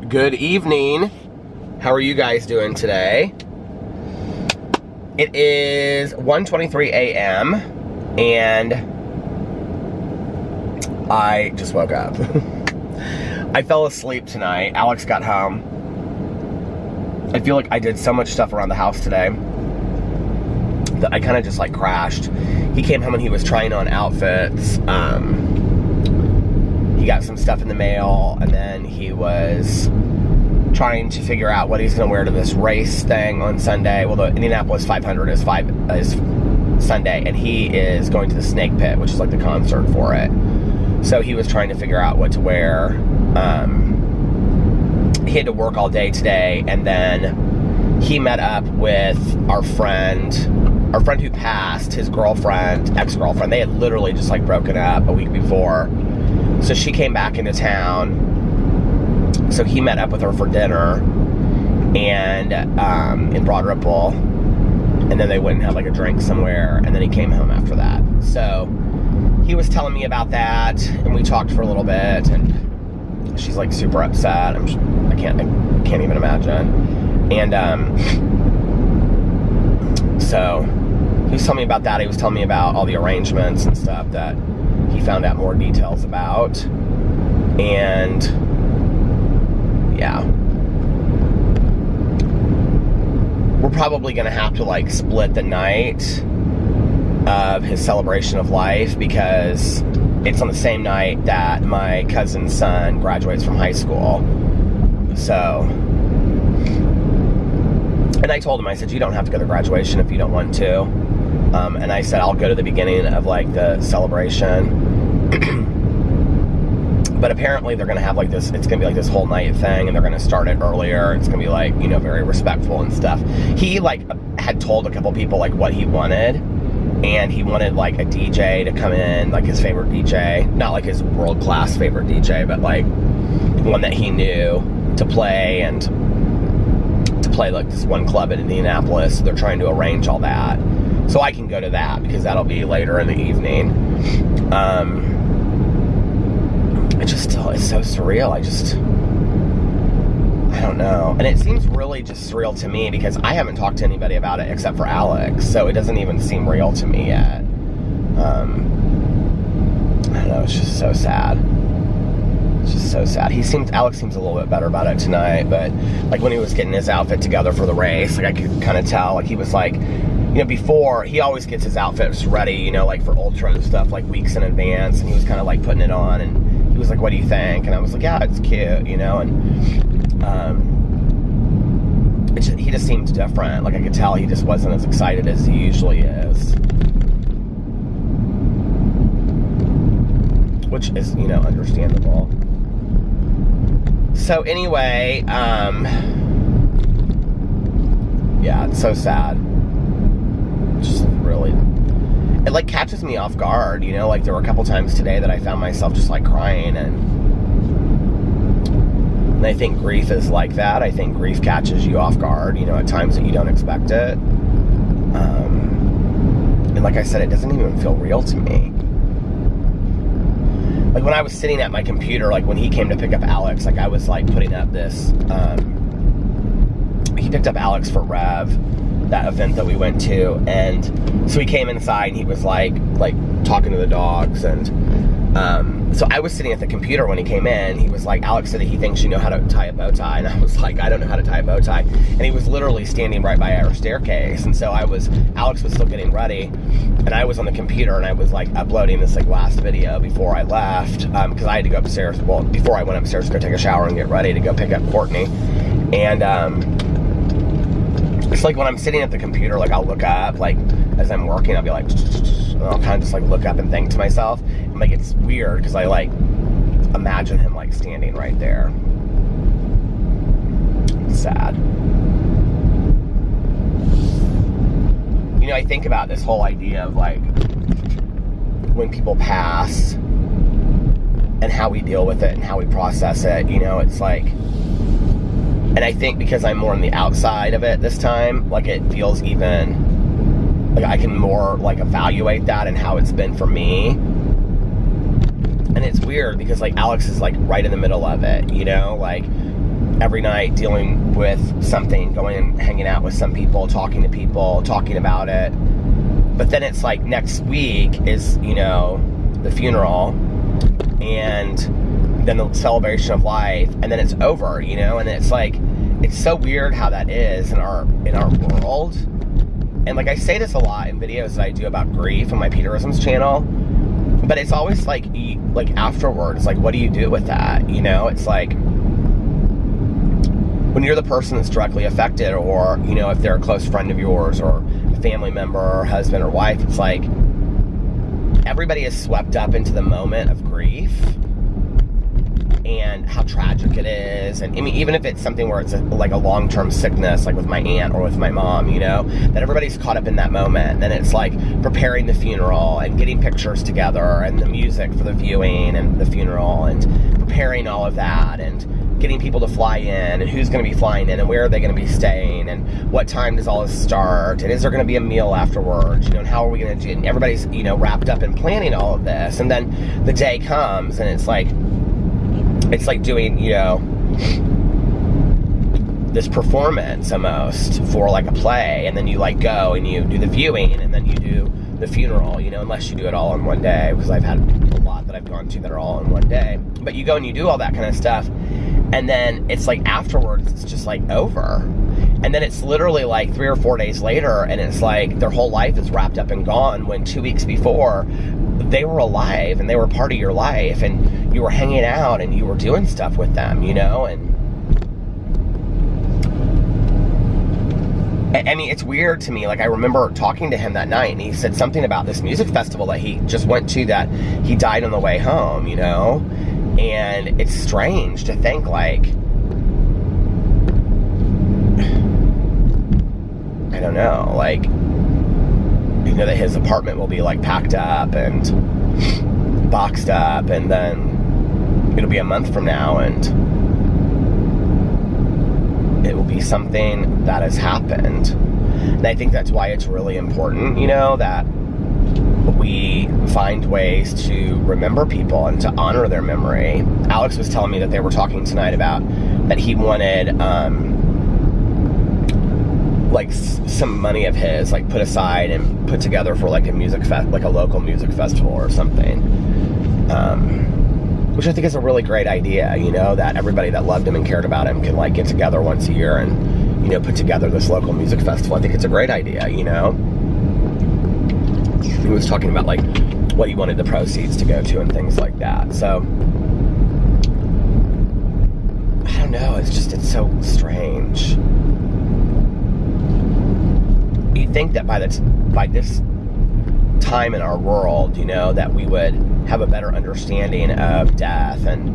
Good evening. How are you guys doing today? It is 1:23 a.m. and I just woke up. I fell asleep tonight. Alex got home. I feel like I did so much stuff around the house today that I kind of just like crashed. He came home and he was trying on outfits. He got some stuff in the mail, and then he was trying to figure out what he's going to wear to this race thing on Sunday. Well, the Indianapolis 500 is Sunday, and he is going to the Snake Pit, which is like the concert for it. So he was trying to figure out what to wear. He had to work all day today, and then he met up with our friend who passed, his girlfriend, ex-girlfriend. They had literally just like broken up a week before. So she came back into town. So he met up with her for dinner and in Broad Ripple. And then they went and had like a drink somewhere, and then he came home after that. So he was telling me about that, and we talked for a little bit, and she's like super upset. I can't even imagine. And so he was telling me about that. He was telling me about all the arrangements and stuff that he found out more details about. And yeah, we're probably gonna have to like split the night of his celebration of life, because it's on the same night that my cousin's son graduates from high school. So, and I told him, I said, you don't have to go to graduation if you don't want to. And I said, I'll go to the beginning of like the celebration. But apparently they're going to have like this, it's going to be like this whole night thing, and they're going to start it earlier. It's going to be like, you know, very respectful and stuff. He like had told a couple people like what he wanted, and he wanted like a DJ to come in, like his favorite DJ, not like his world-class favorite DJ, but like one that he knew to play, and to play like this one club in Indianapolis. They're trying to arrange all that. So I can go to that because that'll be later in the evening. It just still is so surreal. I don't know. And it seems really just surreal to me because I haven't talked to anybody about it except for Alex. So it doesn't even seem real to me yet. I don't know. It's just so sad. It's just so sad. Alex seems a little bit better about it tonight, but like when he was getting his outfit together for the race, like I could kind of tell, like he was like, you know, before, he always gets his outfits ready, you know, like for ultra and stuff, like weeks in advance, and he was kind of like putting it on, and he was like, what do you think? And I was like, yeah, it's cute, you know, and he just seemed different. Like I could tell he just wasn't as excited as he usually is. Which is, you know, understandable. So anyway, yeah, it's so sad. Just really, it like catches me off guard, you know, like there were a couple times today that I found myself just like crying, and I think grief is like that. I think grief catches you off guard, you know, at times that you don't expect it. And like I said, it doesn't even feel real to me. Like when I was sitting at my computer, like when he came to pick up Alex, like I was like putting up this, he picked up Alex for Rev, that event that we went to, and so he came inside and he was like talking to the dogs, and so I was sitting at the computer when he came in. He was like, Alex said that he thinks you know how to tie a bow tie, and I was like, I don't know how to tie a bow tie. And he was literally standing right by our staircase, and so Alex was still getting ready, and I was on the computer, and I was like uploading this like last video before I left, because I had to go upstairs, well, before I went upstairs to go take a shower and get ready to go pick up Courtney. And it's like when I'm sitting at the computer, like I'll look up, like as I'm working, I'll be like, and I'll kind of just like look up and think to myself, and like it's weird because I like imagine him like standing right there. It's sad. You know, I think about this whole idea of like when people pass and how we deal with it and how we process it. You know, it's like, and I think because I'm more on the outside of it this time, like it feels even, like I can more like evaluate that and how it's been for me. And it's weird because like Alex is like right in the middle of it, you know, like every night dealing with something, going and hanging out with some people, talking to people, talking about it. But then it's like next week is, you know, the funeral and then the celebration of life, and then it's over, you know. And it's like, it's so weird how that is in our world. And like, I say this a lot in videos that I do about grief on my Peterisms channel, but it's always like afterwards, like, what do you do with that? You know, it's like, when you're the person that's directly affected, or, you know, if they're a close friend of yours or a family member or husband or wife, it's like everybody is swept up into the moment of grief and how tragic it is. And I mean, even if it's something where it's like a long-term sickness, like with my aunt or with my mom, you know, that everybody's caught up in that moment. And it's like preparing the funeral and getting pictures together and the music for the viewing and the funeral and preparing all of that and getting people to fly in and who's going to be flying in and where are they going to be staying and what time does all this start and is there going to be a meal afterwards, you know, and how are we going to do it? And everybody's, you know, wrapped up in planning all of this. And then the day comes and it's like doing, you know, this performance almost for like a play, and then you like go and you do the viewing and then you do the funeral, you know, unless you do it all in one day, because I've had a lot that I've gone to that are all in one day. But you go and you do all that kind of stuff, and then it's like afterwards it's just like over. And then it's literally like 3 or 4 days later and it's like their whole life is wrapped up and gone, when 2 weeks before they were alive and they were part of your life and you were hanging out and you were doing stuff with them, you know. And I mean, it's weird to me. Like, I remember talking to him that night and he said something about this music festival that he just went to that he died on the way home, you know. And it's strange to think, like, I don't know, like, you know, that his apartment will be like packed up and boxed up, and then it'll be a month from now and it will be something that has happened. And I think that's why it's really important, you know, that we find ways to remember people and to honor their memory. Alex was telling me that they were talking tonight about that he wanted like some money of his like put aside and put together for like a like a local music festival or something, which I think is a really great idea, you know, that everybody that loved him and cared about him can like get together once a year and, you know, put together this local music festival. I think it's a great idea, you know. He was talking about like what he wanted the proceeds to go to and things like that. So I don't know, it's so strange. You'd think that by this time in our world, you know, that we would have a better understanding of death and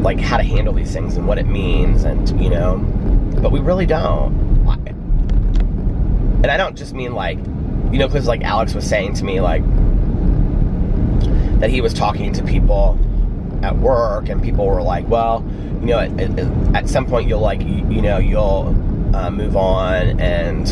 like how to handle these things and what it means, and, you know, but we really don't. And I don't just mean like, you know, because like Alex was saying to me, like, that he was talking to people at work and people were like, well, you know, at some point you'll like, you know, you'll move on, and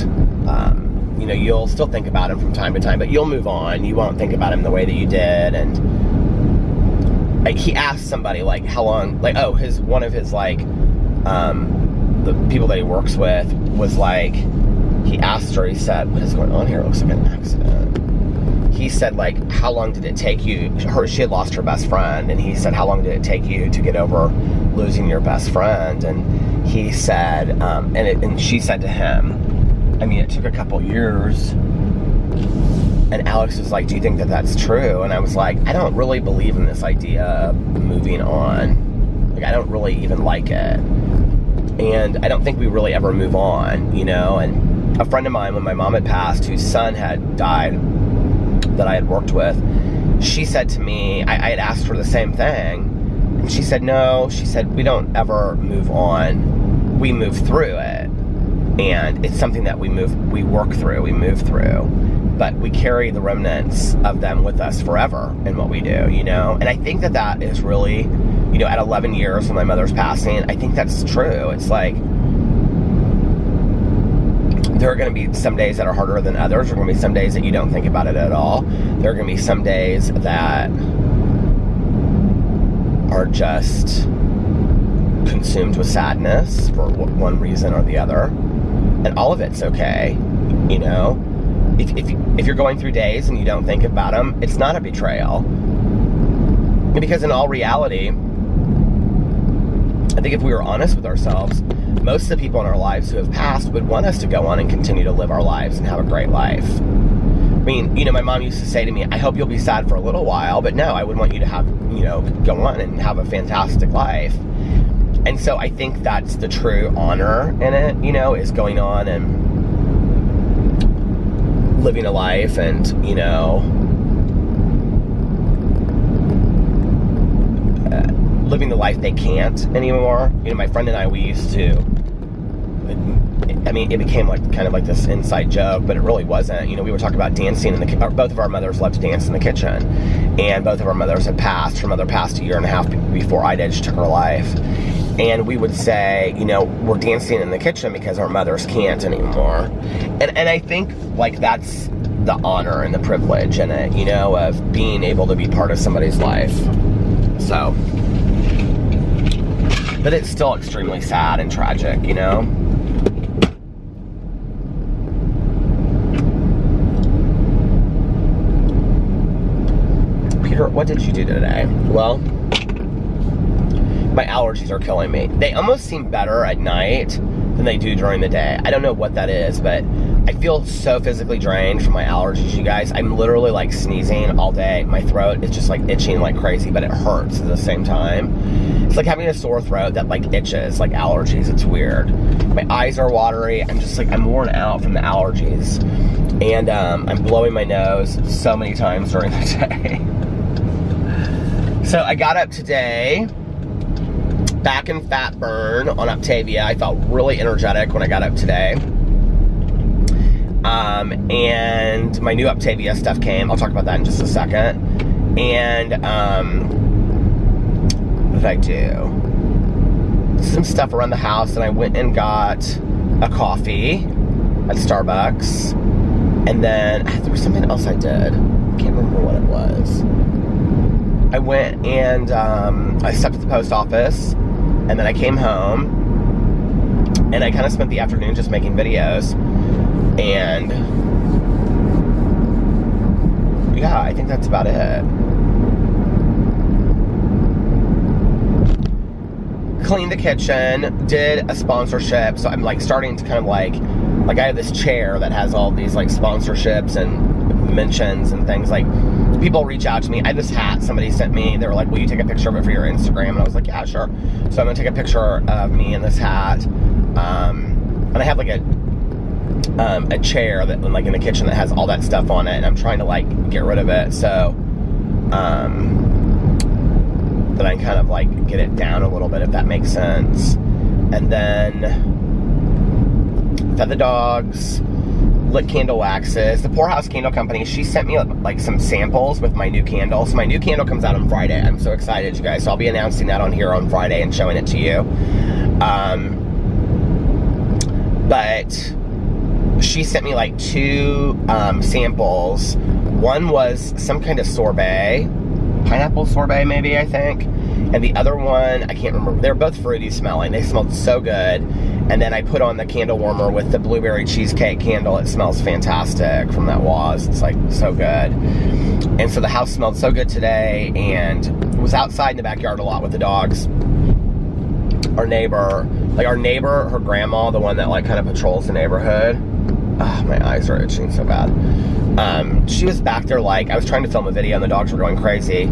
you know, you'll still think about him from time to time, but you'll move on. You won't think about him the way that you did. And like, he asked somebody like how long, like, oh, one of his like the people that he works with was like, he asked her, he said, what is going on here? It looks like an accident. He said, like, how long did it take you? She had lost her best friend, and he said, how long did it take you to get over losing your best friend? And he said, and she said to him, I mean, it took a couple years. And Alex was like, do you think that that's true? And I was like, I don't really believe in this idea of moving on. Like, I don't really even like it. And I don't think we really ever move on, you know? And a friend of mine, when my mom had passed, whose son had died, that I had worked with, she said to me, I had asked her the same thing, and she said, no, she said, we don't ever move on. We move through it. And it's something that we work through, we move through. But we carry the remnants of them with us forever in what we do, you know? And I think that that is really, you know, at 11 years from my mother's passing, I think that's true. It's like, there are going to be some days that are harder than others. There are going to be some days that you don't think about it at all. There are going to be some days that are just consumed with sadness for one reason or the other. And all of it's okay, you know? If you're going through days and you don't think about them, it's not a betrayal. Because in all reality, I think if we were honest with ourselves, most of the people in our lives who have passed would want us to go on and continue to live our lives and have a great life. I mean, you know, my mom used to say to me, I hope you'll be sad for a little while, but no, I would want you to have, you know, go on and have a fantastic life. And so I think that's the true honor in it, you know, is going on and living a life and, you know, living the life they can't anymore. You know, my friend and I, we used to, I mean, it became like kind of like this inside joke, but it really wasn't. You know, we were talking about dancing in the kitchen. Both of our mothers loved to dance in the kitchen, and both of our mothers had passed. Her mother passed a year and a half before I did. She took her life. And we would say, you know, we're dancing in the kitchen because our mothers can't anymore. And I think, like, that's the honor and the privilege in it, you know, of being able to be part of somebody's life. So, but it's still extremely sad and tragic, you know? Peter, what did you do today? Well, my allergies are killing me. They almost seem better at night than they do during the day. I don't know what that is, but I feel so physically drained from my allergies, you guys. I'm literally like sneezing all day. My throat is just like itching like crazy, but it hurts at the same time. It's like having a sore throat that like itches, like allergies. It's weird. My eyes are watery. I'm just like, I'm worn out from the allergies. And I'm blowing my nose so many times during the day. So I got up today, back in fat burn on Octavia. I felt really energetic when I got up today. And my new Octavia stuff came. I'll talk about that in just a second. And what did I do? Some stuff around the house, and I went and got a coffee at Starbucks. And then there was something else I did. I can't remember what it was. I went and I stepped at the post office, and then I came home, and I kind of spent the afternoon just making videos. And yeah, I think that's about it. Cleaned the kitchen, did a sponsorship, so I'm like starting to kind of like I have this chair that has all these like sponsorships and mentions and things. Like, people reach out to me. I had this hat somebody sent me. They were like, will you take a picture of it for your Instagram? And I was like, yeah, sure. So I'm gonna take a picture of me in this hat. And I have like a chair that like in the kitchen that has all that stuff on it, and I'm trying to like get rid of it, so that I kind of like get it down a little bit, if that makes sense. And then fed the dogs, lit candle waxes. The Poorhouse Candle Company, she sent me like some samples with my new candle. So my new candle comes out on Friday. I'm so excited, you guys. So I'll be announcing that on here on Friday and showing it to you. But she sent me like 2 samples. One was some kind of sorbet, pineapple sorbet maybe, I think. And the other one, I can't remember. They're both fruity smelling. They smelled so good. And then I put on the candle warmer with the blueberry cheesecake candle. It smells fantastic from that Waz. It's like so good. And so the house smelled so good today, and was outside in the backyard a lot with the dogs. Our neighbor, her grandma, the one that like kind of patrols the neighborhood. Oh, my eyes are itching so bad. She was back there, like, I was trying to film a video and the dogs were going crazy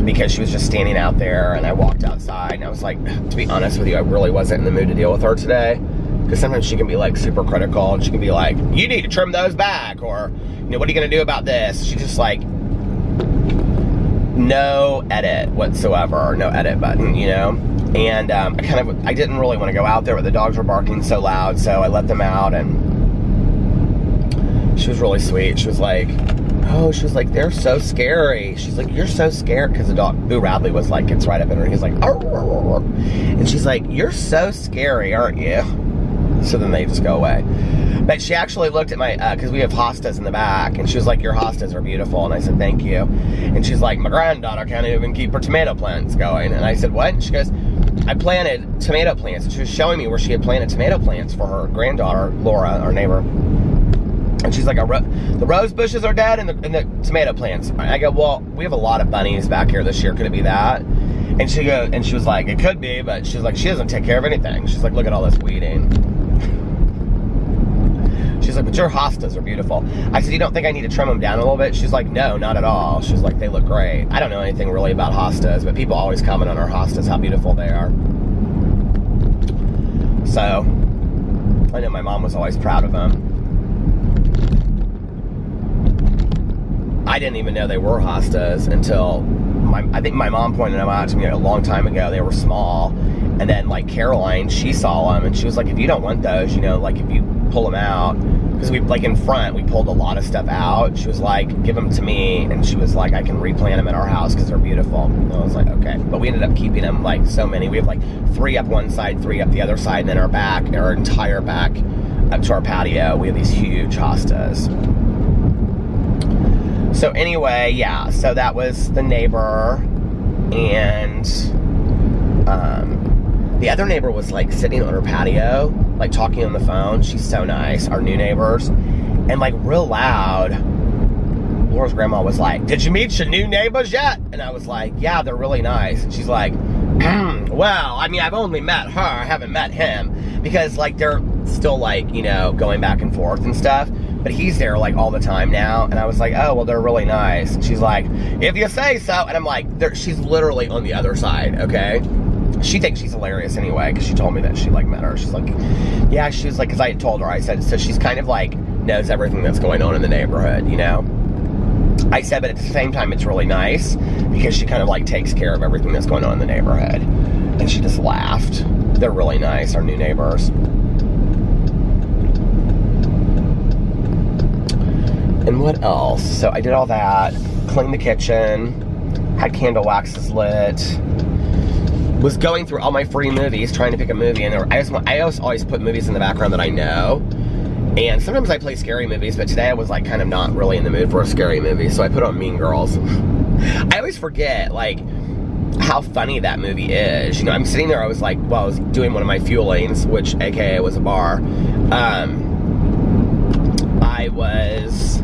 because she was just standing out there, and I walked outside and I was like, to be honest with you, I really wasn't in the mood to deal with her today, because sometimes she can be like super critical, and she can be like, you need to trim those back, or, you know, what are you gonna do about this? She's just like, no edit whatsoever, no edit button, you know? And I didn't really want to go out there, but the dogs were barking so loud, so I let them out, and she was really sweet. She was like, they're so scary. She's like, you're so scared, because the dog, Boo Radley, was like, it's right up in her. He's like, arr, arr, arr. And she's like, you're so scary, aren't you? So then they just go away. But she actually looked at my, because we have hostas in the back, and she was like, your hostas are beautiful. And I said, thank you. And she's like, my granddaughter can't even keep her tomato plants going. And I said, what? And she goes, I planted tomato plants. She was showing me where she had planted tomato plants for her granddaughter, Laura, our neighbor. And she's like, the rose bushes are dead and the tomato plants. I go, well, we have a lot of bunnies back here this year. Could it be that? And she was like, it could be, but she's like, she doesn't take care of anything. She's like, look at all this weeding. She's like, but your hostas are beautiful. I said, you don't think I need to trim them down a little bit? She's like, no, not at all. She's like, they look great. I don't know anything really about hostas, but people always comment on our hostas, how beautiful they are. So, I know my mom was always proud of them. I didn't even know they were hostas until I think my mom pointed them out to me a long time ago. They were small. And then, like, Caroline, she saw them, and she was like, if you don't want those, you know, like, if you pull them out, because we, like, in front, we pulled a lot of stuff out. She was like, give them to me, and she was like, I can replant them in our house because they're beautiful. And I was like, okay. But we ended up keeping them, like, so many. We have, like, 3 up one side, 3 up the other side, and then our entire back up to our patio, we have these huge hostas. So anyway, yeah, so that was the neighbor, and the other neighbor was, like, sitting on her patio, like, talking on the phone. She's so nice, our new neighbors, and, like, real loud, Laura's grandma was like, did you meet your new neighbors yet? And I was like, yeah, they're really nice. And she's like, well, I mean, I've only met her, I haven't met him, because, like, they're still, like, you know, going back and forth and stuff. But he's there, like, all the time now. And I was like, oh, well, they're really nice. And she's like, if you say so. And I'm like, she's literally on the other side, okay? She thinks she's hilarious anyway, because she told me that she, like, met her. She's like, yeah, she was like, because I had told her, I said, so she's kind of, like, knows everything that's going on in the neighborhood, you know? I said, but at the same time, it's really nice, because she kind of, like, takes care of everything that's going on in the neighborhood. And she just laughed. They're really nice, our new neighbors. And what else? So I did all that, cleaned the kitchen, had candle waxes lit, was going through all my free movies, trying to pick a movie, and I always put movies in the background that I know, and sometimes I play scary movies, but today I was, like, kind of not really in the mood for a scary movie, so I put on Mean Girls. I always forget, like, how funny that movie is. You know, I'm sitting there, I was like, well, I was doing one of my fuelings, which AKA was a bar. I was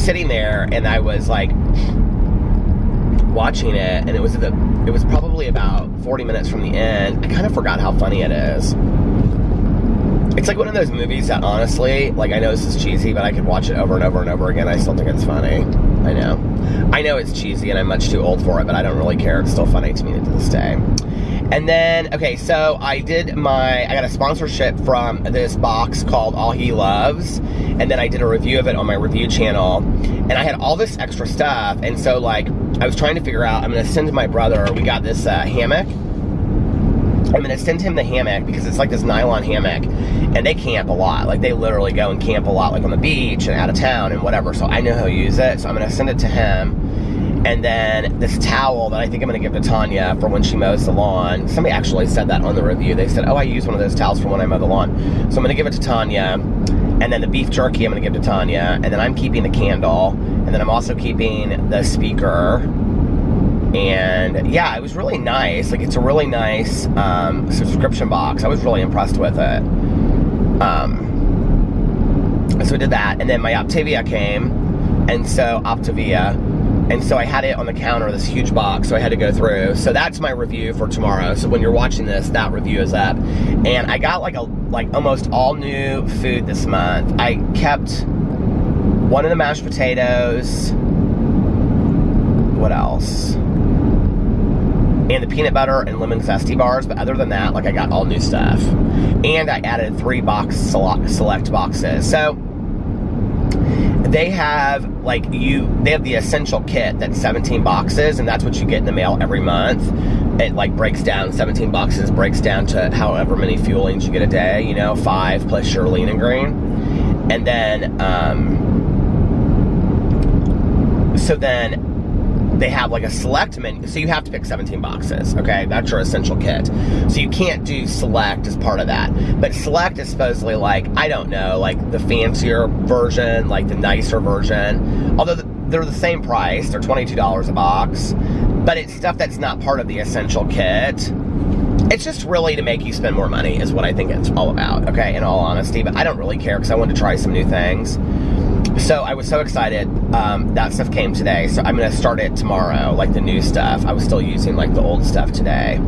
sitting there, and I was, like, watching it, and it was probably about 40 minutes from the end. I kind of forgot how funny it is. It's like one of those movies that, honestly, like, I know this is cheesy, but I could watch it over and over and over again. I still think it's funny. I know it's cheesy, and I'm much too old for it, but I don't really care. It's still funny to me to this day. And then, okay, so I got a sponsorship from this box called All He Loves, and then I did a review of it on my review channel, and I had all this extra stuff, and so, like, I was trying to figure out, I'm going to send to my brother, we got this hammock. I'm going to send him the hammock, because it's like this nylon hammock, and they camp a lot. Like, they literally go and camp a lot, like on the beach and out of town and whatever, so I know he'll use it, so I'm going to send it to him. And then this towel that I think I'm going to give to Tanya for when she mows the lawn. Somebody actually said that on the review. They said, oh, I use one of those towels for when I mow the lawn. So I'm going to give it to Tanya. And then the beef jerky I'm going to give to Tanya. And then I'm keeping the candle. And then I'm also keeping the speaker. And yeah, it was really nice. Like, it's a really nice subscription box. I was really impressed with it. So I did that. And then my Optavia came. And so I had it on the counter, this huge box, so I had to go through. So that's my review for tomorrow. So when you're watching this, that review is up. And I got like almost all new food this month. I kept one of the mashed potatoes. What else? And the peanut butter and lemon zesty bars, but other than that, like, I got all new stuff. And I added 3 select boxes. So they have, like, they have the essential kit that's 17 boxes, and that's what you get in the mail every month. It, like, breaks down, 17 boxes breaks down to however many fuelings you get a day, you know, 5 plus your lean and green. And then, so then they have, like, a select menu, so you have to pick 17 boxes, okay? That's your essential kit. So you can't do select as part of that. But select is supposedly, like, I don't know, like, the fancier version, like the nicer version. Although they're the same price, they're $22 a box. but it's stuff that's not part of the essential kit. It's just really to make you spend more money is what I think it's all about, okay, in all honesty. But I don't really care because I wanted to try some new things. So I was so excited. That stuff came today. So I'm going to start it tomorrow, like the new stuff. I was still using like the old stuff today.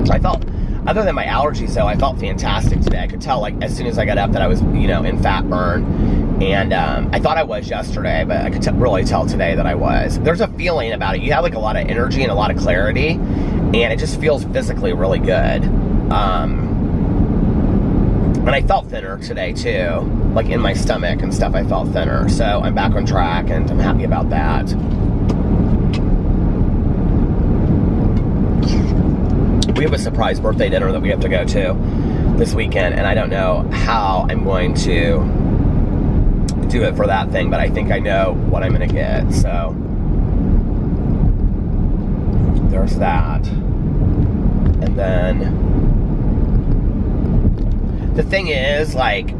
I felt, other than my allergies though, I felt fantastic today. I could tell like as soon as I got up that I was, you know, in fat burn. And I thought I was yesterday, but I could really tell today that I was. There's a feeling about it. You have like a lot of energy and a lot of clarity, and it just feels physically really good. And I felt thinner today too, like in my stomach and stuff. I felt thinner, so I'm back on track and I'm happy about that. We have a surprise birthday dinner that we have to go to this weekend, and I don't know how I'm going to do it for that thing, but I think I know what I'm gonna get, so there's that. And then the thing is, like,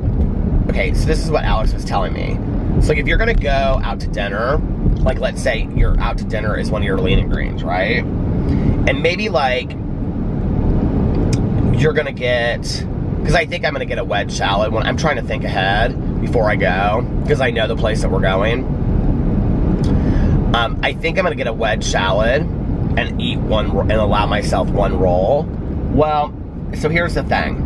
okay, so this is what Alex was telling me. So like if you're gonna go out to dinner, like let's say you're out to dinner is one of your lean and greens, right? And maybe like you're gonna get, because I think I'm gonna get a wedge salad when I'm trying to think ahead before I go, because I know the place that we're going. I think I'm gonna get a wedge salad and eat one and allow myself one roll. Well, so here's the thing.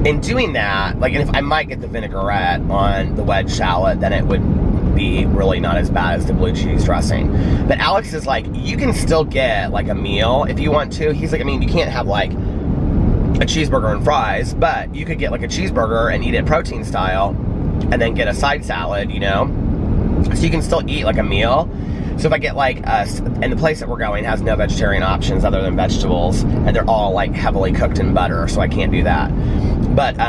In doing that, like, and if I might get the vinaigrette on the wedge salad, then it would be really not as bad as the blue cheese dressing. But Alex is like, you can still get like a meal if you want to. He's like, I mean, you can't have like a cheeseburger and fries, but you could get like a cheeseburger and eat it protein style and then get a side salad, you know? So you can still eat like a meal. So if I get like, and the place that we're going has no vegetarian options other than vegetables, and they're all like heavily cooked in butter, so I can't do that. But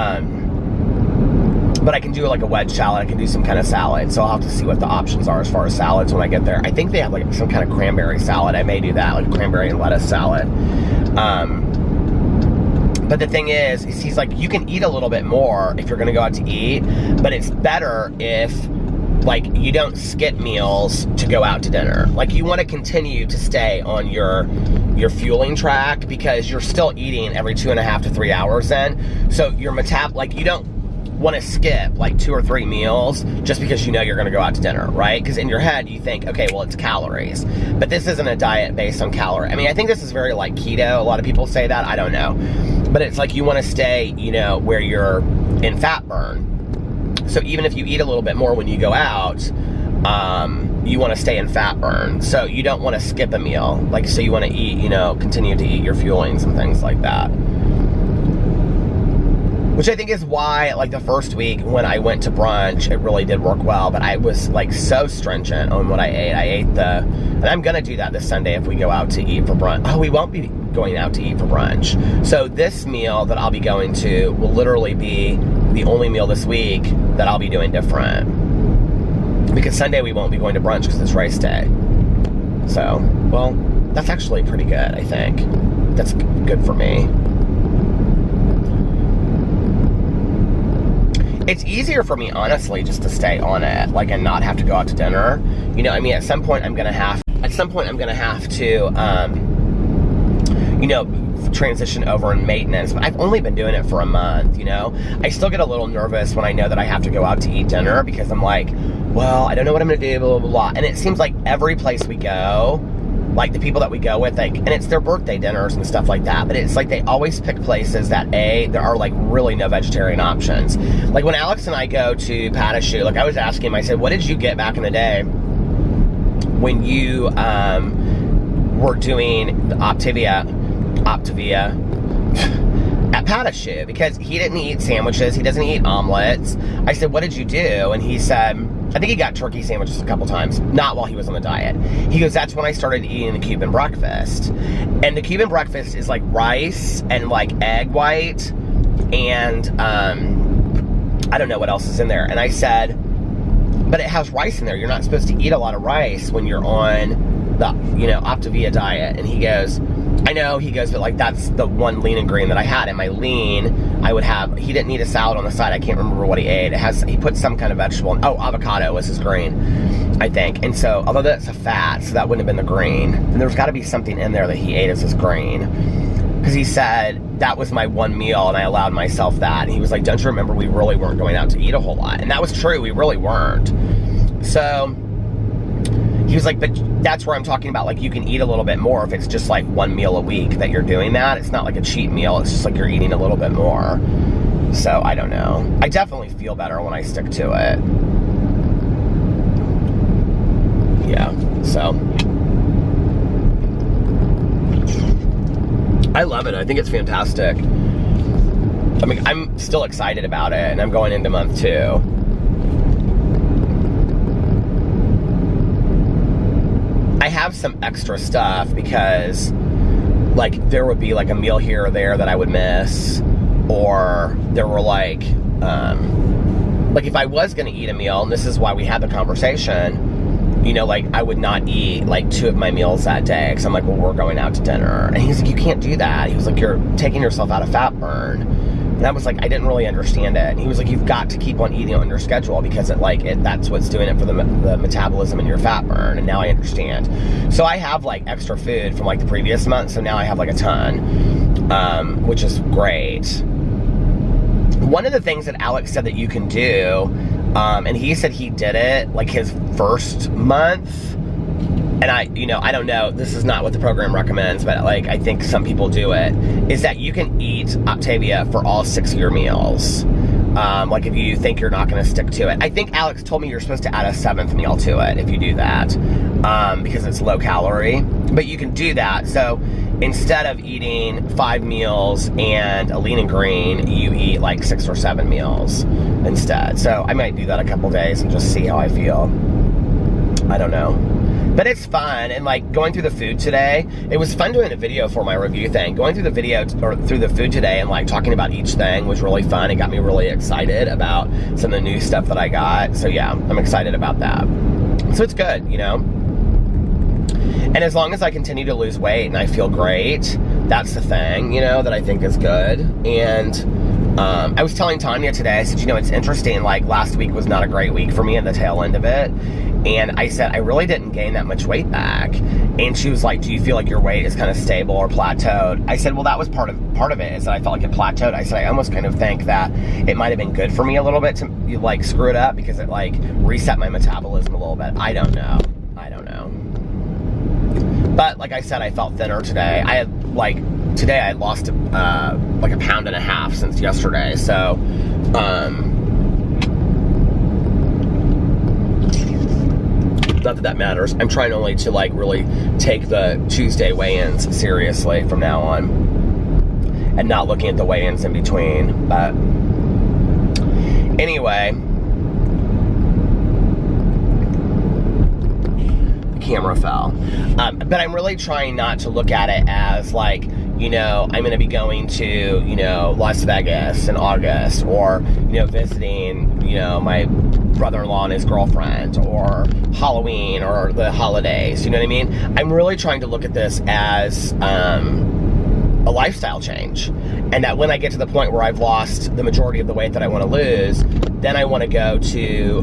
I can do like a wedge salad. I can do some kind of salad. So I'll have to see what the options are as far as salads when I get there. I think they have like some kind of cranberry salad. I may do that, like a cranberry and lettuce salad. But the thing is he's like, you can eat a little bit more if you're gonna go out to eat, but it's better if like you don't skip meals to go out to dinner. Like you want to continue to stay on your fueling track, because you're still eating every 2.5 to 3 hours then. So your like you don't want to skip like 2 or 3 meals just because you know you're going to go out to dinner, right? Because in your head you think, okay, well, it's calories. But this isn't a diet based on calorie. I mean, I think this is very like keto. A lot of people say that. I don't know. But it's like you want to stay, you know, where you're in fat burn. So even if you eat a little bit more when you go out, you want to stay in fat burn. So you don't want to skip a meal. Like, so you want to eat, you know, continue to eat your fuelings and things like that. Which I think is why, like, the first week when I went to brunch, it really did work well. But I was, like, so stringent on what I ate. I ate and I'm going to do that this Sunday if we go out to eat for brunch. Oh, we won't be going out to eat for brunch. So this meal that I'll be going to will literally be the only meal this week that I'll be doing different. Because Sunday we won't be going to brunch because it's race day. So, well, that's actually pretty good, I think. That's good for me. It's easier for me, honestly, just to stay on it, like, and not have to go out to dinner. You know, I mean, at some point I'm gonna have to, you know, transition over in maintenance, but I've only been doing it for a month, you know? I still get a little nervous when I know that I have to go out to eat dinner, because I'm like, well, I don't know what I'm gonna do, blah, blah, blah. And it seems like every place we go, like the people that we go with, like, and it's their birthday dinners and stuff like that, but it's like they always pick places that there are like really no vegetarian options. Like when Alex and I go to Patashu, like I was asking him, I said, what did you get back in the day when you were doing the Optavia at Patashu? Because he didn't eat sandwiches, he doesn't eat omelets. I said, what did you do? And he said, I think he got turkey sandwiches a couple times, not while he was on the diet. He goes, that's when I started eating the Cuban breakfast. And the Cuban breakfast is like rice and like egg white and I don't know what else is in there. And I said, but it has rice in there. You're not supposed to eat a lot of rice when you're on the, you know, Optavia diet. And he goes, I know he goes, but like that's the one lean and green that I had. And my lean, I would have, he didn't need a salad on the side. I can't remember what he ate. He put some kind of vegetable in. Oh, avocado was his green, I think. And so, although that's a fat, so that wouldn't have been the green. And there's got to be something in there that he ate as his green. Because he said, that was my one meal and I allowed myself that. And he was like, don't you remember we really weren't going out to eat a whole lot? And that was true, we really weren't. So, he was like, but that's where I'm talking about, like, you can eat a little bit more if it's just like one meal a week that you're doing that. It's not like a cheat meal, it's just like you're eating a little bit more. So, I don't know. I definitely feel better when I stick to it. Yeah, so. I love it, I think it's fantastic. I mean, I'm still excited about it, and I'm going into month 2. I have some extra stuff because, like, there would be like a meal here or there that I would miss, or there were like if I was gonna eat a meal, and this is why we had the conversation, you know, like I would not eat like 2 of my meals that day because I'm like, well, we're going out to dinner, and he's like, you can't do that. He was like, you're taking yourself out of fat burn. And I was like, I didn't really understand it. And he was like, you've got to keep on eating on your schedule because that's what's doing it for the metabolism and your fat burn. And now I understand. So I have like extra food from like the previous month. So now I have like a ton, which is great. One of the things that Alex said that you can do, and he said he did it like his first month. And I don't know, this is not what the program recommends, but like, I think some people do it, is that you can eat Octavia for all 6 of your meals. Like if you think you're not gonna stick to it. I think Alex told me you're supposed to add a 7th meal to it if you do that, because it's low calorie, but you can do that. So instead of eating 5 meals and a lean and green, you eat like 6 or 7 meals instead. So I might do that a couple days and just see how I feel. I don't know. But it's fun, and like going through the food today, it was fun doing a video for my review thing. Going through the video, or through the food today, and like talking about each thing was really fun. It got me really excited about some of the new stuff that I got. So yeah, I'm excited about that. So it's good, you know? And as long as I continue to lose weight and I feel great, that's the thing, you know, that I think is good. And I was telling Tanya today, I said, you know, it's interesting, like last week was not a great week for me at the tail end of it. And I said, I really didn't gain that much weight back. And she was like, do you feel like your weight is kind of stable or plateaued? I said, well, that was part of it, is that I felt like it plateaued. I said, I almost kind of think that it might have been good for me a little bit to like screw it up because it like reset my metabolism a little bit. I don't know. But like I said, I felt thinner today. Today I lost like 1.5 pounds since yesterday. So, not that matters. I'm trying only to like really take the Tuesday weigh-ins seriously from now on, and not looking at the weigh-ins in between. But anyway, the camera fell. But I'm really trying not to look at it as like, you know, I'm going to be going to, you know, Las Vegas in August, or, you know, visiting, you know, my brother-in-law and his girlfriend, or Halloween, or the holidays, you know what I mean? I'm really trying to look at this as a lifestyle change, and that when I get to the point where I've lost the majority of the weight that I want to lose, then I want to go to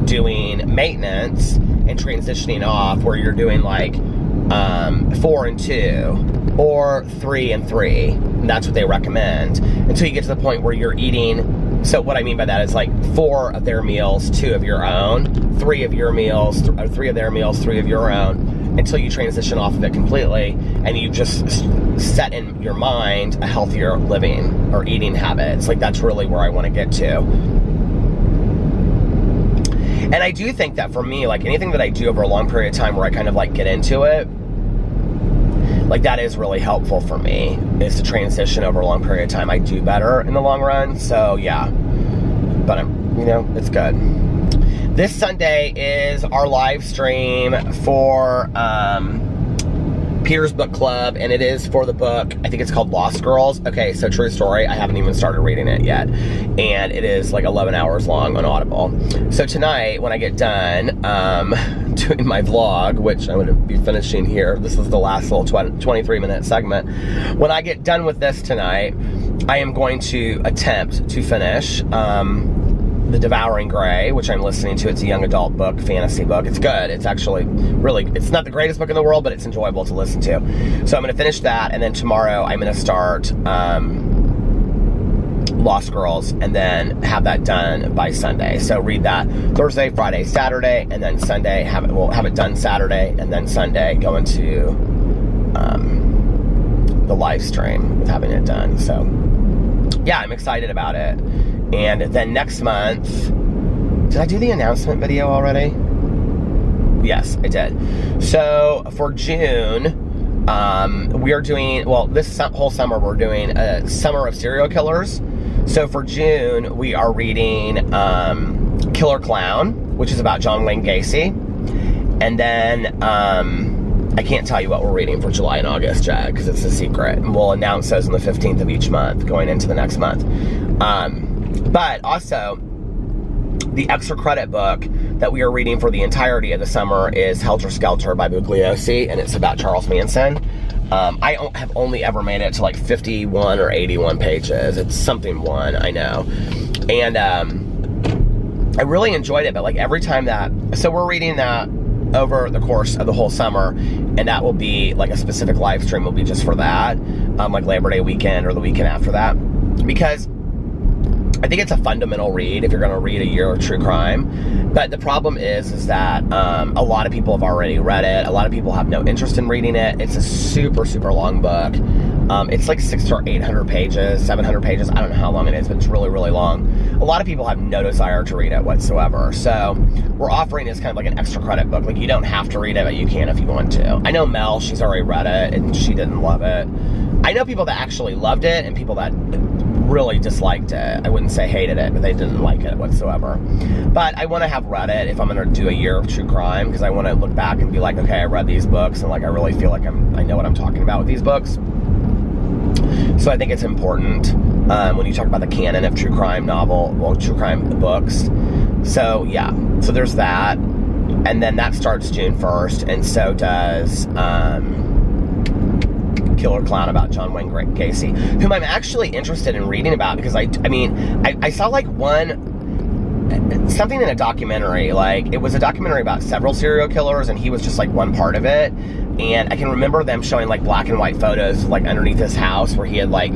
doing maintenance and transitioning off, where you're doing like 4 and 2 or 3 and 3, and that's what they recommend, until you get to the point where you're eating. So what I mean by that is like 4 of their meals, 2 of your own, 3 of your meals, or 3 of their meals, 3 of your own, until you transition off of it completely, and you just set in your mind a healthier living or eating habits. Like that's really where I want to get to. And I do think that for me, like anything that I do over a long period of time where I kind of like get into it, like that is really helpful for me, is to transition over a long period of time. I do better in the long run. So yeah, but you know, it's good. This Sunday is our live stream for Peter's book club, and it is for the book, I think it's called Lost Girls. Okay, so true story, I haven't even started reading it yet, and it is like 11 hours long on Audible. So tonight, when I get done, doing my vlog, which I'm going to be finishing here. This is the last little 23-minute segment. When I get done with this tonight, I am going to attempt to finish The Devouring Gray, which I'm listening to. It's a young adult book, fantasy book. It's good. It's actually really, it's not the greatest book in the world, but it's enjoyable to listen to. So I'm going to finish that, and then tomorrow I'm going to start Lost Girls, and then have that done by Sunday. So read that Thursday, Friday, Saturday, and then Sunday we'll have it done Saturday, and then Sunday go into the live stream with having it done. So yeah, I'm excited about it. And then next month, did I do the announcement video already? Yes, I did. So for June, we are doing, well, this whole summer we're doing a summer of serial killers. So for June, we are reading Killer Clown, which is about John Wayne Gacy. And then I can't tell you what we're reading for July and August, Jack, because it's a secret. And we'll announce those on the 15th of each month, going into the next month. But also, the extra credit book that we are reading for the entirety of the summer is Helter Skelter by Bugliosi, and it's about Charles Manson. I have only ever made it to like 51 or 81 pages. It's something one, I know. And I really enjoyed it, but like every time that, so we're reading that over the course of the whole summer, and that will be like a specific live stream will be just for that, like Labor Day weekend or the weekend after that, because I think it's a fundamental read if you're going to read a year of true crime. But the problem is that a lot of people have already read it. A lot of people have no interest in reading it. It's a super, super long book. It's like 600 or 800 pages, 700 pages. I don't know how long it is, but it's really, really long. A lot of people have no desire to read it whatsoever. So we're offering this kind of like an extra credit book. Like, you don't have to read it, but you can if you want to. I know Mel, she's already read it, and she didn't love it. I know people that actually loved it and people that really disliked it. I wouldn't say hated it, but they didn't like it whatsoever. But I want to have read it if I'm going to do a year of true crime, because I want to look back and be like, okay, I read these books, and like I really feel like I know what I'm talking about with these books. So I think it's important when you talk about the canon of true crime true crime books. So yeah, so there's that, and then that starts June 1st, and so does Killer Clown about John Wayne Gacy, whom I'm actually interested in reading about, because I saw like something in a documentary, like it was a documentary about several serial killers, and he was just like one part of it. And I can remember them showing like black and white photos like underneath his house where he had like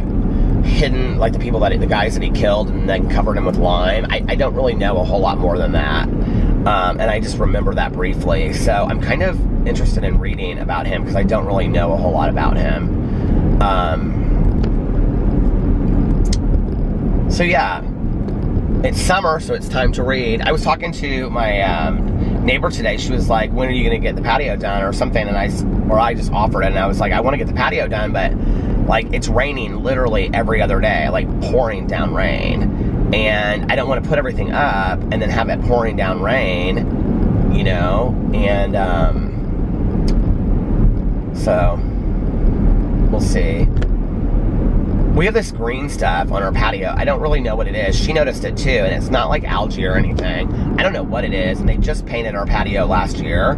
hidden like the guys that he killed and then covered him with lime. I don't really know a whole lot more than that. And I just remember that briefly. So I'm kind of interested in reading about him because I don't really know a whole lot about him. So yeah, it's summer, so it's time to read. I was talking to my neighbor today. She was like, when are you going to get the patio done or something? And I just offered it, and I was like, I want to get the patio done, but like it's raining literally every other day, like pouring down rain. And I don't want to put everything up and then have it pouring down rain, you know? And so we'll see. We have this green stuff on our patio. I don't really know what it is. She noticed it too, and it's not like algae or anything. I don't know what it is, and they just painted our patio last year.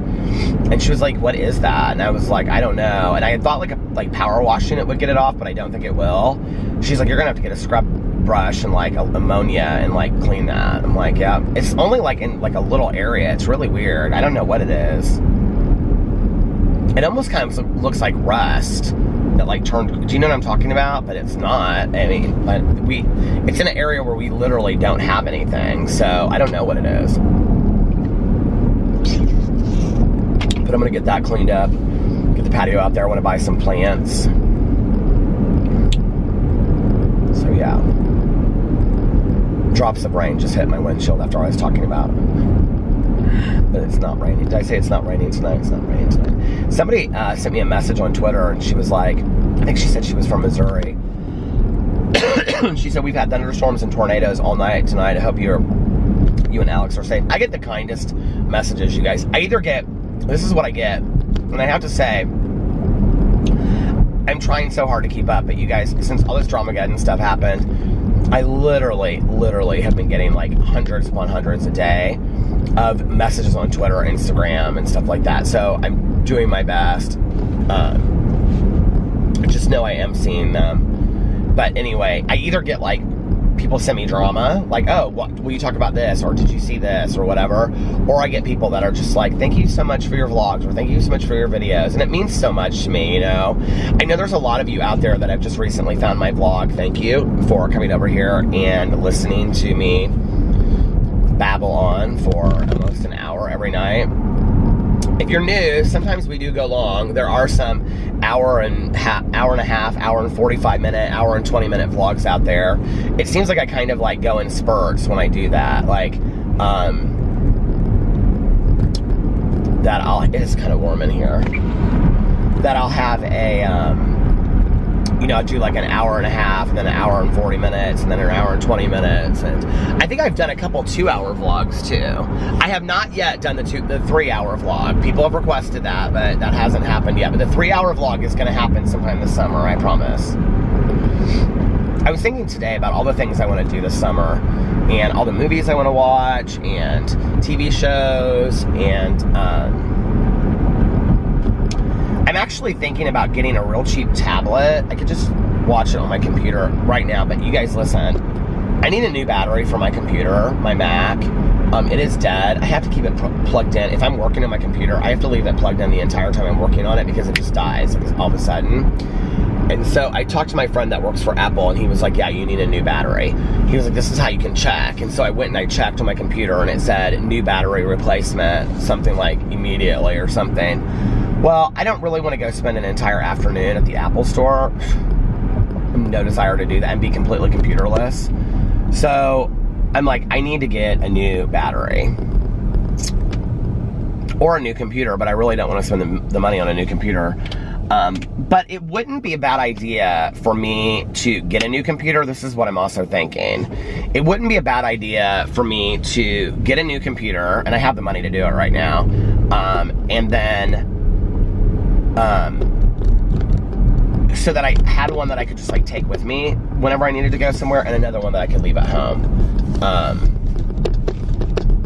And she was like, what is that? And I was like, I don't know. And I had thought like power washing it would get it off, but I don't think it will. She's like, you're gonna have to get a scrub brush and like ammonia and like clean that. I'm like, yeah. It's only like in like a little area. It's really weird. I don't know what it is. It almost kind of looks like rust that like turned, do you know what I'm talking about? But it's not. I mean, it's in an area where we literally don't have anything, so I don't know what it is. But I'm gonna get that cleaned up, get the patio out there. I want to buy some plants. So yeah, drops of rain just hit my windshield after I was talking about it. But it's not raining. Did I say it's not raining tonight? It's not raining tonight. Somebody sent me a message on Twitter, and she was like, I think she said she was from Missouri. She said, we've had thunderstorms and tornadoes all night tonight. I hope you and Alex are safe. I get the kindest messages, you guys. I either get, this is what I get, and I have to say, I'm trying so hard to keep up, but you guys, since all this Dramageddon stuff happened, I literally have been getting like hundreds upon hundreds a day. of messages on Twitter, Instagram, and stuff like that. So I'm doing my best. I just know I am seeing them. But anyway, I either get like people send me drama, like, oh, what will you talk about this, or did you see this, or whatever, or I get people that are just like, thank you so much for your vlogs, or thank you so much for your videos, and it means so much to me, you know. I know there's a lot of you out there that have just recently found my vlog. Thank you for coming over here and listening to me babble on for almost an hour every night. If you're new, sometimes we do go long. There are some hour and a half, hour and 45 minute, hour and 20 minute vlogs out there. It seems like I kind of like go in spurts when I do that. Like, it's kind of warm in here. That I'll have a, you know, I'll do like an hour and a half, and then an hour and 40 minutes, and then an hour and 20 minutes. And I think I've done a couple 2-hour vlogs too. I have not yet done the 3-hour vlog. People have requested that, but that hasn't happened yet. But the 3-hour vlog is going to happen sometime this summer, I promise. I was thinking today about all the things I want to do this summer, and all the movies I want to watch, and TV shows, and I'm actually thinking about getting a real cheap tablet. I could just watch it on my computer right now, but you guys listen. I need a new battery for my computer, my Mac. It is dead. I have to keep it plugged in. If I'm working on my computer, I have to leave it plugged in the entire time I'm working on it, because it just dies all of a sudden. And so I talked to my friend that works for Apple, and he was like, yeah, you need a new battery. He was like, this is how you can check. And so I went and I checked on my computer, and it said new battery replacement, something like immediately or something. Well, I don't really want to go spend an entire afternoon at the Apple store. No desire to do that and be completely computerless. So I'm like, I need to get a new battery or a new computer, but I really don't want to spend the money on a new computer. But it wouldn't be a bad idea for me to get a new computer. This is what I'm also thinking. It wouldn't be a bad idea for me to get a new computer, and I have the money to do it right now, and then so that I had one that I could just like take with me whenever I needed to go somewhere, and another one that I could leave at home.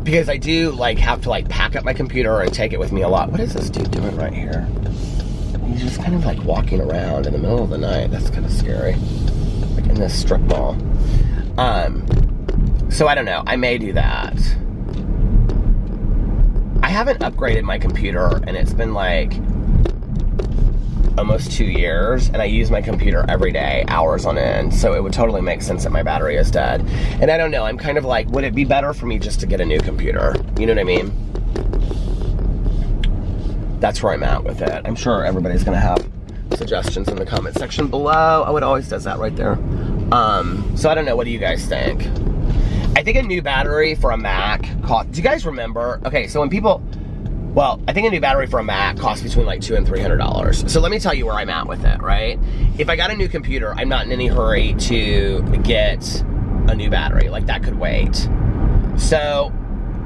Because I do like have to like pack up my computer and take it with me a lot. What is this dude doing right here? He's just kind of like walking around in the middle of the night. That's kind of scary. Like in this strip mall. So I don't know. I may do that. I haven't upgraded my computer, and it's been like almost 2 years, and I use my computer every day, hours on end, so it would totally make sense that my battery is dead. And I don't know, I'm kind of like, would it be better for me just to get a new computer? You know what I mean? That's where I'm at with it. I'm sure everybody's gonna have suggestions in the comment section below. Oh, it always does that right there. So I don't know, what do you guys think? I think a new battery for a Mac cost, do you guys remember? Okay, so when people, well, I think a new battery for a Mac costs between like $200 and $300. So let me tell you where I'm at with it, right? If I got a new computer, I'm not in any hurry to get a new battery. Like, that could wait. So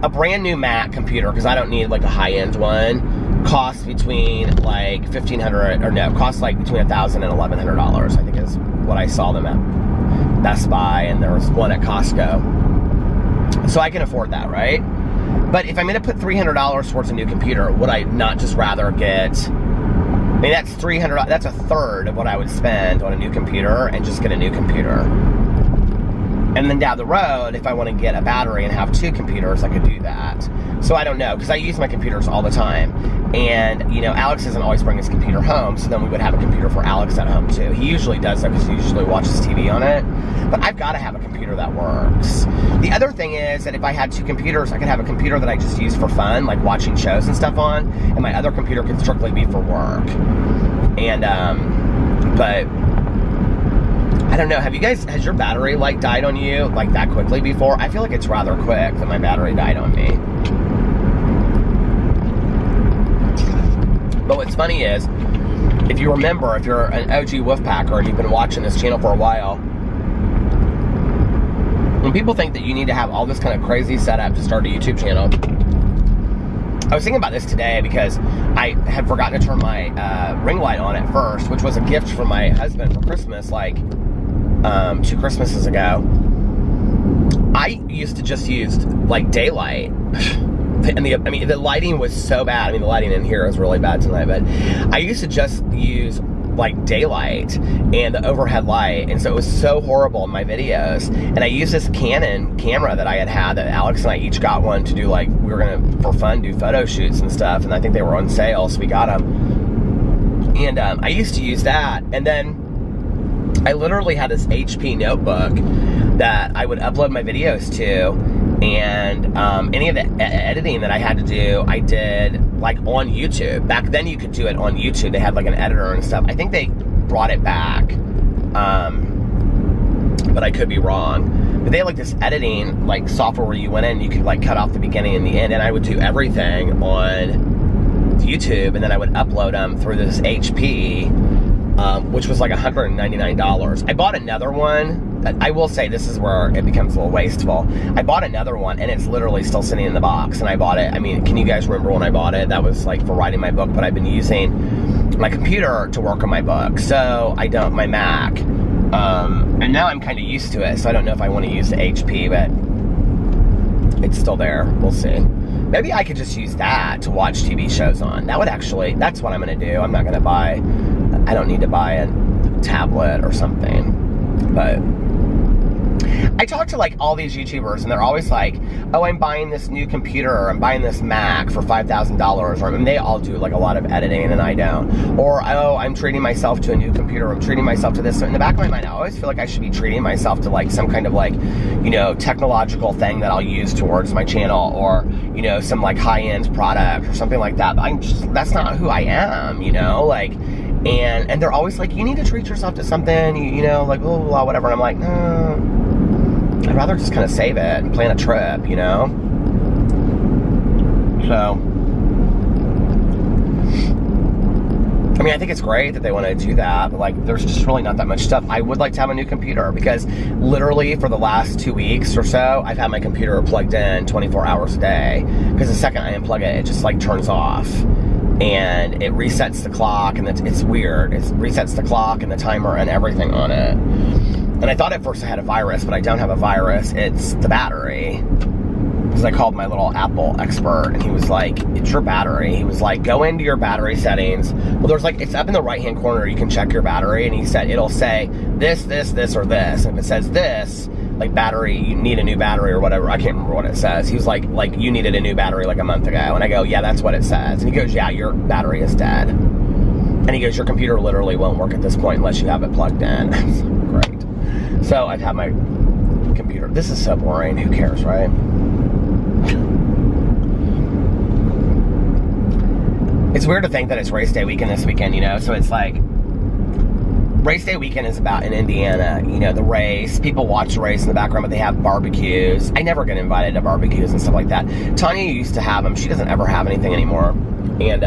a brand new Mac computer, because I don't need like a high-end one, costs between like $1,500, or no, costs like between $1,000 and $1,100, I think is what I saw them at Best Buy, and there was one at Costco. So I can afford that, right? But if I'm going to put $300 towards a new computer, would I not just rather get, I mean, that's $300, that's a third of what I would spend on a new computer, and just get a new computer. And then down the road, if I want to get a battery and have 2 computers, I could do that. So I don't know, because I use my computers all the time. And, you know, Alex doesn't always bring his computer home, so then we would have a computer for Alex at home too. He usually does that because he usually watches TV on it. But I've got to have a computer that works. The other thing is that if I had 2 computers, I could have a computer that I just use for fun, like watching shows and stuff on, and my other computer could strictly be for work. And, but I don't know, has your battery like died on you like that quickly before? I feel like it's rather quick that my battery died on me. But what's funny is, if you remember, if you're an OG Wolfpacker and you've been watching this channel for a while, when people think that you need to have all this kind of crazy setup to start a YouTube channel, I was thinking about this today because I had forgotten to turn my ring light on at first, which was a gift from my husband for Christmas, like 2 Christmases ago. I used to just use like daylight And the lighting was so bad. I mean, the lighting in here is really bad tonight, but I used to just use like daylight and the overhead light, and so it was so horrible in my videos. And I used this Canon camera that I had that Alex and I each got one to do, like, we were gonna for fun do photo shoots and stuff, and I think they were on sale, so we got them. And I used to use that, and then I literally had this HP notebook that I would upload my videos to, and any of the editing that I had to do, I did like on YouTube. Back then you could do it on YouTube. They had like an editor and stuff. I think they brought it back, but I could be wrong. But they had like this editing like software where you went in and you could like cut off the beginning and the end, and I would do everything on YouTube, and then I would upload them through this HP, which was like $199. I bought another one. I will say this is where it becomes a little wasteful. I bought another one, and it's literally still sitting in the box, and I bought it. I mean, can you guys remember when I bought it? That was like for writing my book, but I've been using my computer to work on my book, so I don't, my Mac. And now I'm kind of used to it, so I don't know if I want to use the HP, but it's still there. We'll see. Maybe I could just use that to watch TV shows on. That would actually, that's what I'm going to do. I'm not going to buy, I don't need to buy a tablet or something, but I talk to like all these YouTubers, and they're always like, oh, I'm buying this new computer, or I'm buying this Mac for $5,000, or I mean, they all do like a lot of editing and I don't. Or, oh, I'm treating myself to a new computer, I'm treating myself to this. So in the back of my mind, I always feel like I should be treating myself to like some kind of like, you know, technological thing that I'll use towards my channel, or, you know, some like high-end product or something like that. But I'm just, that's not who I am, you know, like, and they're always like, you need to treat yourself to something, you know, like, blah, blah, blah, whatever. And I'm like, no. I'd rather just kind of save it and plan a trip, you know? So, I mean, I think it's great that they want to do that, but like, there's just really not that much stuff. I would like to have a new computer, because literally for the last 2 weeks or so, I've had my computer plugged in 24 hours a day, because the second I unplug it, it just like turns off. And it resets the clock, and it's weird. It resets the clock and the timer and everything on it. And I thought at first I had a virus, but I don't have a virus. It's the battery. Because I called my little Apple expert, and he was like, it's your battery. He was like, go into your battery settings. Well, there's like, it's up in the right-hand corner. You can check your battery. And he said, it'll say this, this, this, or this. And if it says this, like battery, you need a new battery or whatever. I can't remember what it says. He was like you needed a new battery like a month ago. And I go, yeah, that's what it says. And he goes, yeah, your battery is dead. And he goes, your computer literally won't work at this point unless you have it plugged in. Great. So I've had my computer. This is so boring. Who cares, right? It's weird to think that it's race day weekend this weekend, you know? So it's like, race day weekend is about in Indiana, you know, the race. People watch the race in the background, but they have barbecues. I never get invited to barbecues and stuff like that. Tanya used to have them. She doesn't ever have anything anymore. And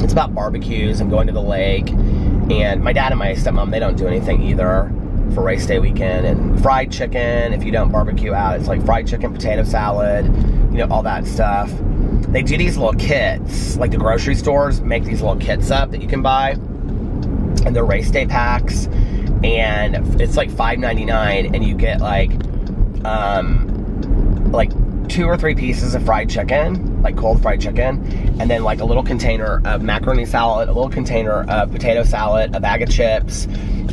it's about barbecues and going to the lake. And my dad and my stepmom, they don't do anything either for race day weekend. And fried chicken, if you don't barbecue out, it's like fried chicken, potato salad, you know, all that stuff. They do these little kits, like the grocery stores make these little kits up that you can buy, and they're race day packs, and it's like $5.99, and you get like 2 or 3 pieces of fried chicken, like cold fried chicken, and then like a little container of macaroni salad, a little container of potato salad, a bag of chips,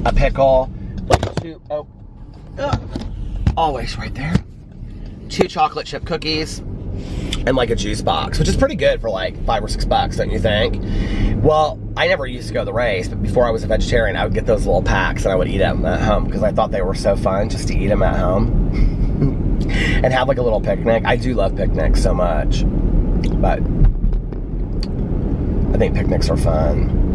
a pickle, like 2, always right there, 2 chocolate chip cookies, and like a juice box, which is pretty good for like $5 or $6, don't you think? Well, I never used to go to the race, but before I was a vegetarian, I would get those little packs and I would eat them at home because I thought they were so fun just to eat them at home and have like a little picnic. I do love picnics so much, but I think picnics are fun.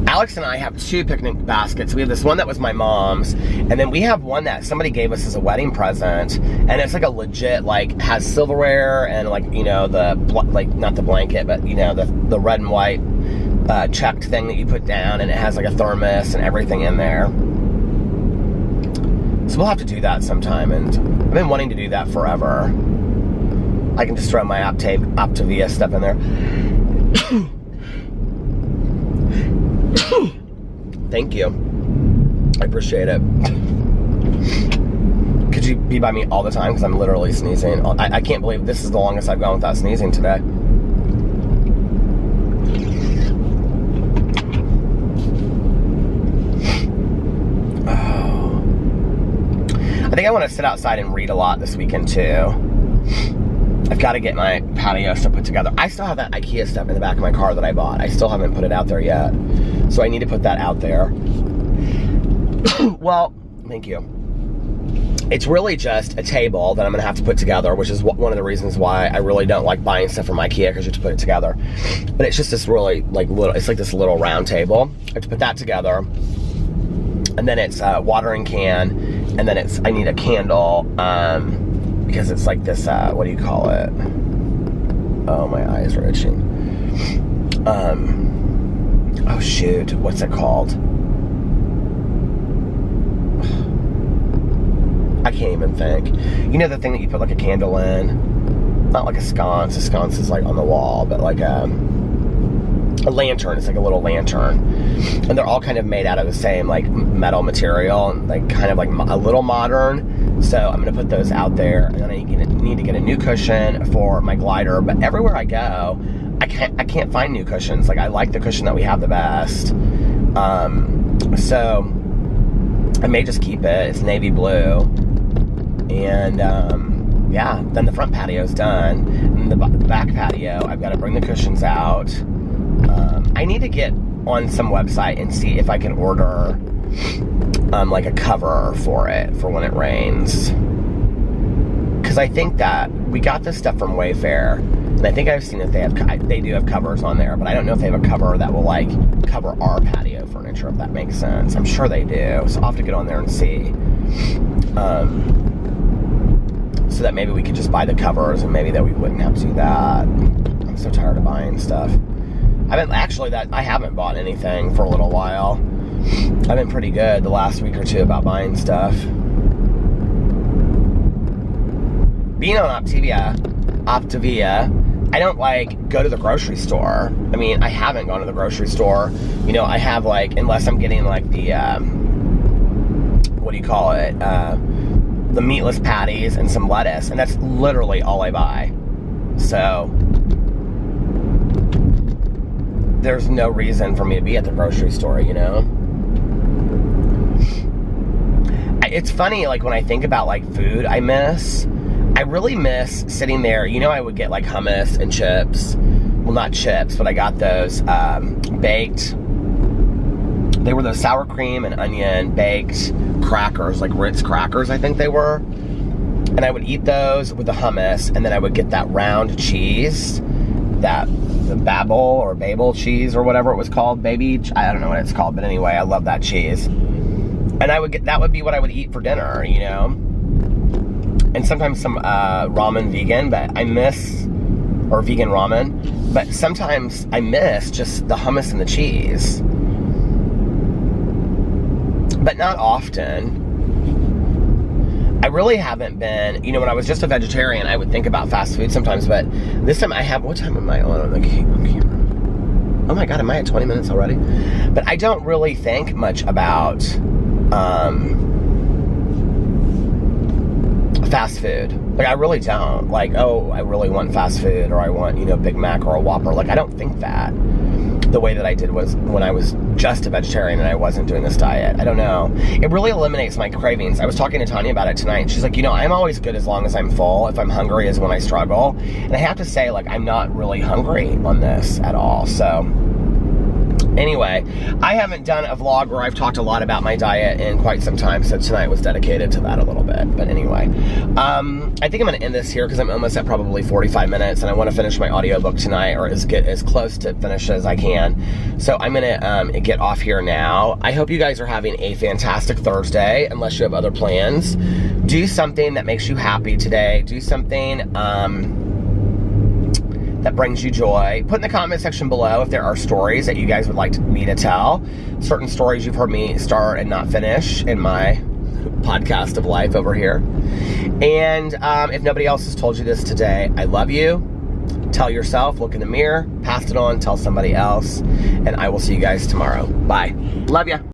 Alex and I have 2 picnic baskets. We have this one that was my mom's, and then we have one that somebody gave us as a wedding present, and it's like a legit, like, has silverware and like, you know, the, like, not the blanket, but, you know, the red and white checked thing that you put down, and it has like a thermos and everything in there. So we'll have to do that sometime, and I've been wanting to do that forever. I can just throw my Optavia stuff in there. Thank you. I appreciate it. Could you be by me all the time? Because I'm literally sneezing. I can't believe this is the longest I've gone without sneezing today. Oh. I think I want to sit outside and read a lot this weekend too. I've got to get my patio stuff put together. I still have that IKEA stuff in the back of my car that I bought. I still haven't put it out there yet. So I need to put that out there. Well, thank you. It's really just a table that I'm going to have to put together, which is one of the reasons why I really don't like buying stuff from IKEA, because you have to put it together. But it's just this really, like, little, it's like this little round table. I have to put that together. And then it's a watering can. And then I need a candle, because it's like this, what do you call it? Oh, my eyes are itching. Oh, shoot. What's it called? I can't even think. You know the thing that you put like a candle in? Not like a sconce. A sconce is like on the wall, but like a lantern. It's like a little lantern. And they're all kind of made out of the same like metal material, and like kind of like a little modern. So I'm going to put those out there. And then I need to get a new cushion for my glider. But everywhere I go, I can't find new cushions. Like, I like the cushion that we have the best. So I may just keep it. It's navy blue. And yeah, then the front patio's done. And the back patio, I've got to bring the cushions out. I need to get on some website and see if I can order like a cover for it for when it rains. Because I think that we got this stuff from Wayfair, and I think I've seen that they do have covers on there, but I don't know if they have a cover that will like cover our patio furniture, if that makes sense. I'm sure they do, so I'll have to get on there and see. So that maybe we could just buy the covers, and maybe that we wouldn't have to do that. I'm so tired of buying stuff. I haven't bought anything for a little while. I've been pretty good the last week or two about buying stuff. Being on Optavia, I don't like go to the grocery store. I mean, I haven't gone to the grocery store. You know, I have like, unless I'm getting like the, what do you call it? The meatless patties and some lettuce, and that's literally all I buy. So there's no reason for me to be at the grocery store, you know? It's funny, like, when I think about, like, food I really miss sitting there. You know, I would get, like, hummus and chips. Well, not chips, but I got those baked. They were those sour cream and onion baked crackers, like Ritz crackers, I think they were. And I would eat those with the hummus, and then I would get that round cheese, the Babel cheese or whatever it was called, I don't know what it's called, but anyway, I love that cheese. And that would be what I would eat for dinner, you know? And sometimes some ramen vegan, but or vegan ramen, but sometimes I miss just the hummus and the cheese. But not often. I really haven't been, you know, when I was just a vegetarian, I would think about fast food sometimes, but this time what time am I on the camera? Oh my God, am I at 20 minutes already? But I don't really think much about fast food. Like, I really don't. Like, oh, I really want fast food, or I want, you know, Big Mac or a Whopper. Like, I don't think that the way that I did was when I was just a vegetarian and I wasn't doing this diet. I don't know. It really eliminates my cravings. I was talking to Tanya about it tonight, and she's like, you know, I'm always good as long as I'm full. If I'm hungry is when I struggle. And I have to say, like, I'm not really hungry on this at all. So anyway, I haven't done a vlog where I've talked a lot about my diet in quite some time, so tonight was dedicated to that a little bit. But anyway, I think I'm going to end this here because I'm almost at probably 45 minutes, and I want to finish my audiobook tonight, or get as close to finish as I can. So I'm going to get off here now. I hope you guys are having a fantastic Thursday, unless you have other plans. Do something that makes you happy today. Do something that brings you joy. Put in the comment section below if there are stories that you guys would like me to tell. Certain stories you've heard me start and not finish in my podcast of life over here. And if nobody else has told you this today, I love you. Tell yourself, look in the mirror, pass it on, tell somebody else, and I will see you guys tomorrow. Bye. Love ya.